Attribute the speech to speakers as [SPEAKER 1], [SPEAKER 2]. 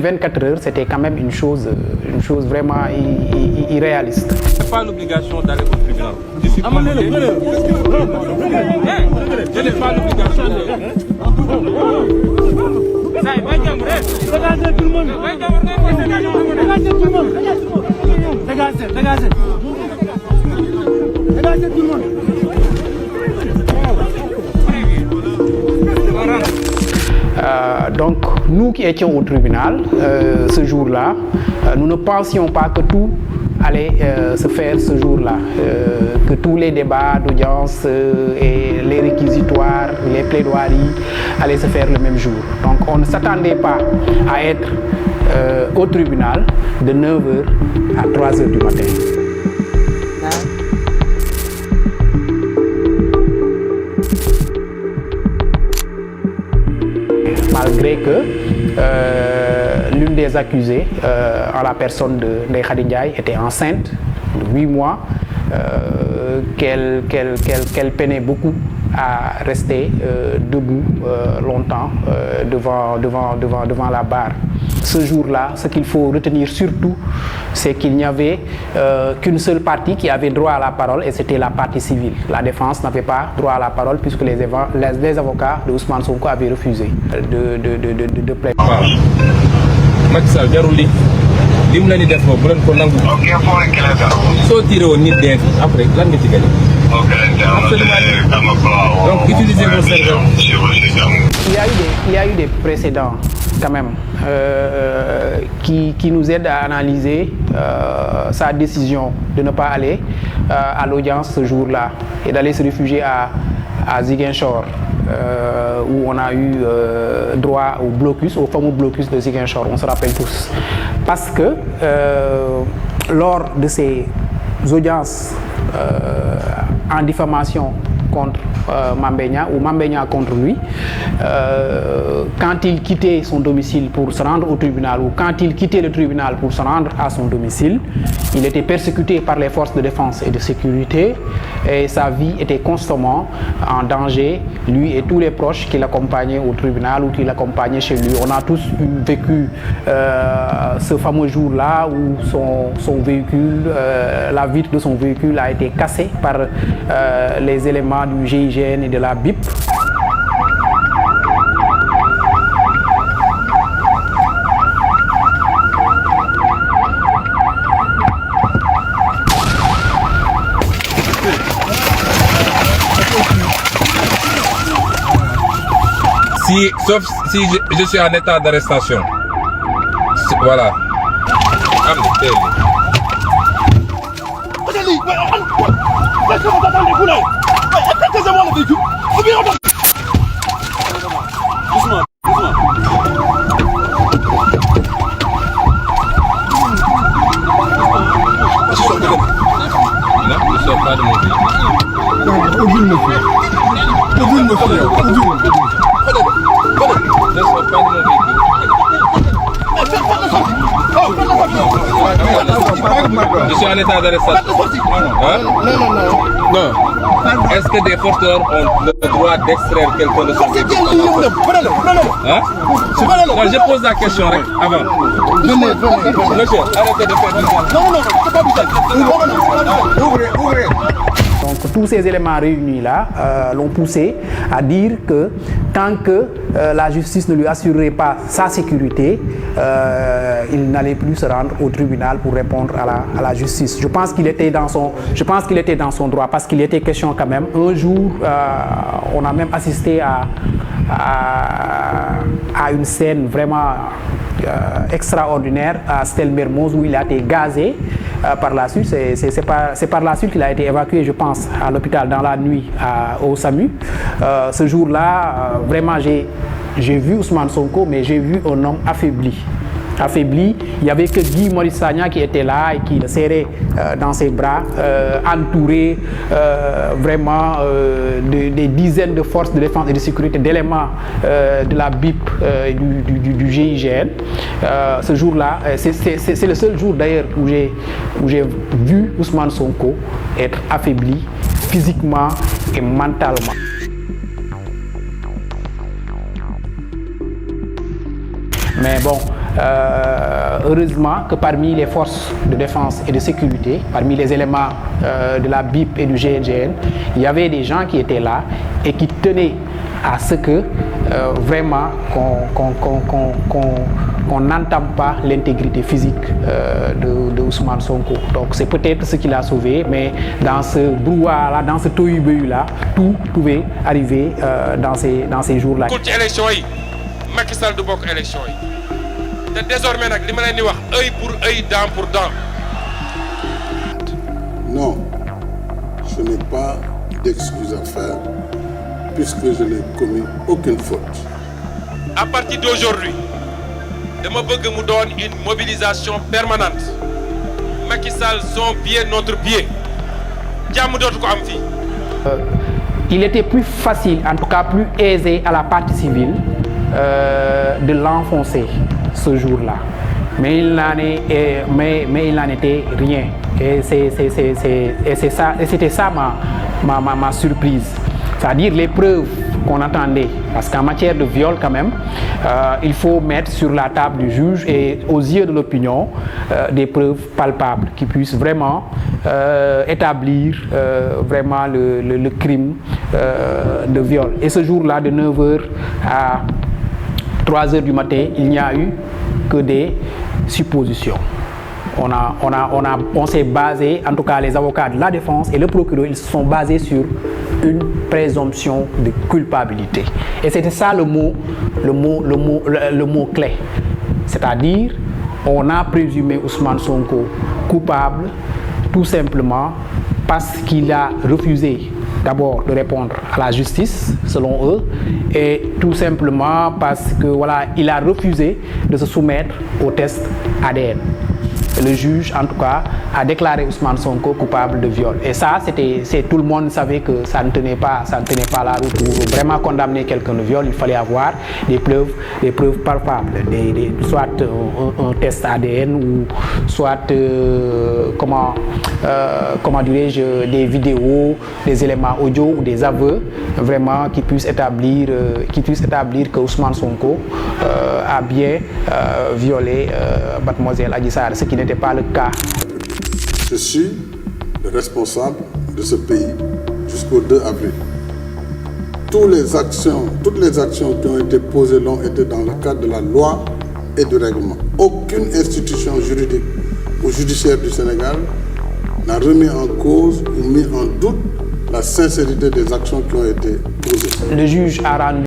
[SPEAKER 1] 24 heures, c'était quand même une chose vraiment irréaliste.
[SPEAKER 2] Je n'ai pas l'obligation d'aller au tribunal. Je suis convoqué. Je n'ai pas l'obligation
[SPEAKER 3] Dégagez tout le monde. Dégagez tout le monde. Dégagez tout le monde.
[SPEAKER 1] Donc, nous qui étions au tribunal ce jour-là, nous ne pensions pas que tout allait se faire ce jour-là, que tous les débats d'audience et les réquisitoires, les plaidoiries allaient se faire le même jour. Donc, on ne s'attendait pas à être au tribunal de 9h à 3h du matin. Malgré que l'une des accusées, en la personne de Ndeye Khady Ndiaye, était enceinte de 8 mois, qu'elle peinait beaucoup à rester debout longtemps devant la barre. Ce jour-là, ce qu'il faut retenir surtout, c'est qu'il n'y avait qu'une seule partie qui avait droit à la parole, et c'était la partie civile. La défense n'avait pas droit à la parole puisque les avocats de Ousmane Sonko avaient refusé de plaider.
[SPEAKER 2] Macky Sall jarul li mu leen di def bu leen ko nangu. Soo tiré woon nit dee fi après lan nga ci gagné. Donc utilisez vos cerveaux.
[SPEAKER 1] Il y a eu des précédents quand même qui nous aident à analyser sa décision de ne pas aller à l'audience ce jour-là et d'aller se réfugier à Ziguinchor. Où on a eu droit au blocus, au fameux blocus de Ziguinchor, on se rappelle tous. Parce que lors de ces audiences en diffamation contre Mame Niang ou Mame Niang contre lui, quand il quittait son domicile pour se rendre au tribunal ou quand il quittait le tribunal pour se rendre à son domicile, il était persécuté par les forces de défense et de sécurité et sa vie était constamment en danger, lui et tous les proches qui l'accompagnaient au tribunal ou qui l'accompagnaient chez lui. On a tous vécu ce fameux jour-là où son véhicule, la vitre de son véhicule a été cassée par les éléments du GIGN et de la BIP.
[SPEAKER 2] Sauf si je suis en état d'arrestation. Voilà. Non, ne sors pas de mon véhicule. Je suis en état d'arrestation. Non. Est-ce que des forces de l'ordre ont le droit d'extraire quelqu'un de son véhicule? Non, je pose la question avant. Monsieur, arrêtez de faire du mal.
[SPEAKER 1] Donc tous ces éléments réunis là l'ont poussé à dire que tant que la justice ne lui assurerait pas sa sécurité, il n'allait plus se rendre au tribunal pour répondre à la justice. Je pense qu'il était dans son droit parce qu'il était question quand même. Un jour, on a même assisté à une scène vraiment extraordinaire à Stèle Mermoz où il a été gazé. Par la suite, c'est par la suite qu'il a été évacué, je pense, à l'hôpital dans la nuit au SAMU. Ce jour-là, vraiment, j'ai vu Ousmane Sonko, mais j'ai vu un homme affaibli. Il n'y avait que Guy Marius Sagna qui était là et qui le serrait dans ses bras, entouré vraiment des dizaines de forces de défense et de sécurité, d'éléments de la BIP du GIGN. Ce jour-là, c'est le seul jour d'ailleurs où j'ai vu Ousmane Sonko être affaibli physiquement et mentalement. Mais bon, Heureusement que parmi les forces de défense et de sécurité, parmi les éléments de la BIP et du GIGN, il y avait des gens qui étaient là et qui tenaient à ce que vraiment qu'on n'entame pas l'intégrité physique de Ousmane Sonko. Donc c'est peut-être ce qui l'a sauvé, mais dans ce brouhaha-là, dans ce tohu-bohu-là, tout pouvait arriver dans ces jours-là.
[SPEAKER 3] ci élection yi Macky Sall du bokk élection yi te désormais nag li ma leen di wax œil pour œil, dent pour dent.
[SPEAKER 4] Non, je n'ai pas d'excuses à faire puisque je n'ai commis aucune faute.
[SPEAKER 3] À partir d'aujourd'hui dama bëgg mu doon une mobilisation permanente. Macky Sall son pied notre pied. jàmm dootu ko am fii.
[SPEAKER 1] Il était plus facile, en tout cas plus aisé à la partie civile de l'enfoncer ce jour-là. Mais il n'en était rien. Et c'était ça ma surprise. C'est-à-dire les preuves qu'on attendait. Parce qu'en matière de viol, quand même, il faut mettre sur la table du juge et aux yeux de l'opinion des preuves palpables qui puissent vraiment établir vraiment le crime de viol. Et ce jour-là, de 9h à 3h du matin, il n'y a eu que des suppositions. On s'est basé, en tout cas les avocats de la défense et le procureur, ils se sont basés sur une présomption de culpabilité. Et c'était ça le mot clé. C'est-à-dire, on a présumé Ousmane Sonko coupable tout simplement parce qu'il a refusé d'abord de répondre à la justice, selon eux, et tout simplement parce que voilà, il a refusé de se soumettre au test ADN. Le juge, en tout cas, a déclaré Ousmane Sonko coupable de viol. Et ça, tout le monde savait que ça ne tenait pas la route. Pour vraiment condamner quelqu'un de viol, il fallait avoir des preuves palpables, soit un test ADN ou soit comment dirais-je, des vidéos, des éléments audio ou des aveux vraiment qui puissent établir que Ousmane Sonko a bien violé mademoiselle Adji Sarr, ce qui n'était pas le cas.
[SPEAKER 4] Je suis le responsable de ce pays jusqu'au 2 avril. Toutes les actions qui ont été posées l'ont été dans le cadre de la loi et du règlement. Aucune institution juridique ou judiciaire du Sénégal n'a remis en cause ou mis en doute la sincérité des actions qui ont été posées.
[SPEAKER 1] Le juge a rendu